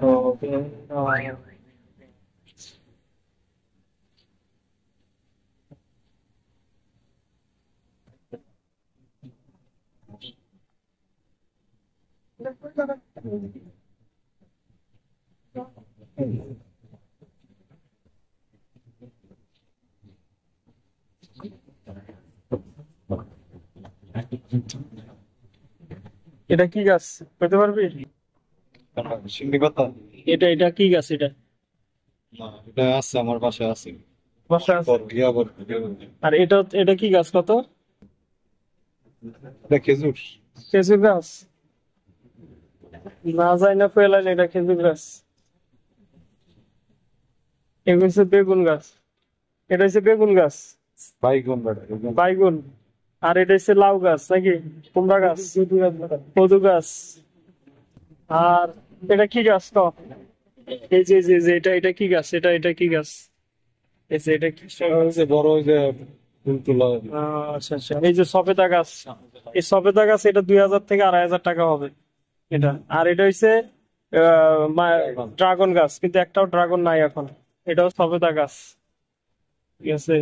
তো এটা কি গাছ বলতে পারবি? শিমনি পাতা। এটা কি গাছ এটা? না, এটা আছে আমার বাসায় আছে। বর্ষা আছে। গিয়া বল। আর এটা কি গাছ কত? এটা খেজুর। খেজুর গাছ? না যায় না পেলাইন, এটা খেজুর গাছ। এগুলো হচ্ছে বেগুন গাছ। এটা হচ্ছে বেগুন গাছ। বাইগুন বেটা, বেগুন। বাইগুন। আর এটা হচ্ছে লাউ গাছ নাকি? কুমড়া গাছ? কদু গাছ। আর এটা কি গাছ তো? এই যে এটা কি গাছ? এটা কি গাছ? এই যে এটা কি? ওই যে বড় ওই যে ফুল তুলা। আচ্ছা আচ্ছা, এই যে সবেদা গাছ। এই সবেদা গাছ এটা 2000 থেকে 2500 টাকা হবে এটা। আর এটা হচ্ছে ড্রাগন গাছ, কিন্তু একটাও ড্রাগন নাই এখন। এটাও সবেদা গাছ। ঠিক আছে।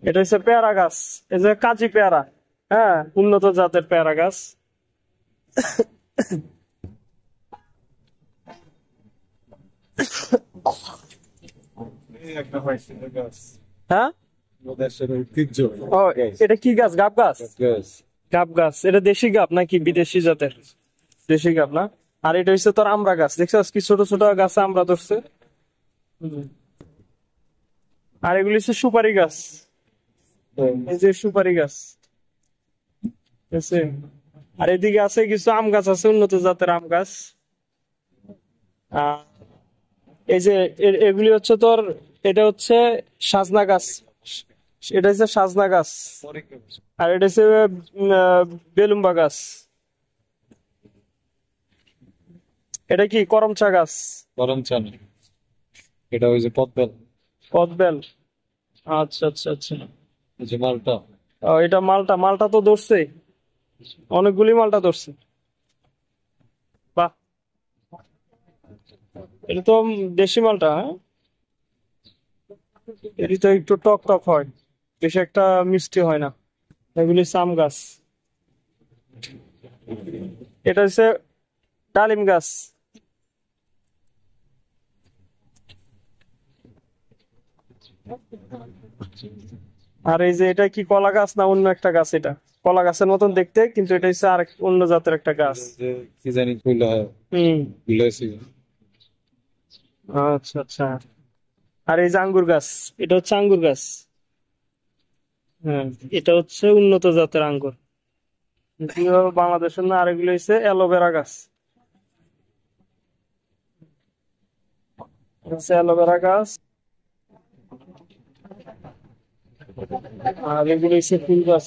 এটা হচ্ছে পেয়ারা গাছ। এই যে কাজী পেয়ারা। হ্যাঁ, উন্নত জাতের পেয়ারা গাছ। এই একটা পাইছি এটা গাছ। হ্যাঁ। দেশের ঐতিহ্য। ও, এটা কি গাছ? গাব গাছ? গাছ। গাব গাছ। এটা দেশি গাব নাকি বিদেশি জাতের? দেশি গাব না? আর এটা হচ্ছে তোর আমড়া গাছ, দেখছিস কি ছোট ছোট গাছে আমড়া ধরছে। হুম। আর এগুলি হচ্ছে সুপারি গাছ। এই যে সুপারি গাছ। ঠিক আছে। আর এদিকে আছে কিছু আম গাছ আছে, উন্নত জাতের আম গাছ। আহ, এই যে এগুলি হচ্ছে তোর, এটা হচ্ছে সাজনা গাছ। এটা হচ্ছে সাজনা গাছ। আর এটা হচ্ছে বেলুম্বা গাছ। এটা কি করমচা গাছ? গরম চা না, এটা ওই যে পদ্মেল। কদবেল। আচ্ছা আচ্ছা আচ্ছা। ওই যে মালটা। এটা মালটা। মালটা তো ধরছে, অনেকগুলি মালটা ধরছে। বাহ। এটা তো দেশি মালটা, হ্যাঁ। এটি তো একটু টক টক হয়, বেশি একটা মিষ্টি হয় না। এগুলি সাম গাছ। এটা হচ্ছে ডালিম গাছ। আর এই যে এটা কি কলা গাছ না অন্য একটা গাছ? এটা কলা গাছের মতন দেখতে, কিন্তু এটা হচ্ছে আর অন্য জাতের একটা গাছ। যে কি জানি কইলা হয়, হম। ভুলাইছি। আচ্ছা আচ্ছা। আর এই যে আঙ্গুর গাছ। এটা হচ্ছে আঙ্গুর গাছ। হ্যাঁ। এটা হচ্ছে উন্নত জাতের আঙ্গুর। কিন্তু বাংলাদেশের না। আর এগুলো হচ্ছে অ্যালোভেরা গাছ। এটা হচ্ছে অ্যালোভেরা গাছ। আর এগুলো হচ্ছে ফুল গাছ।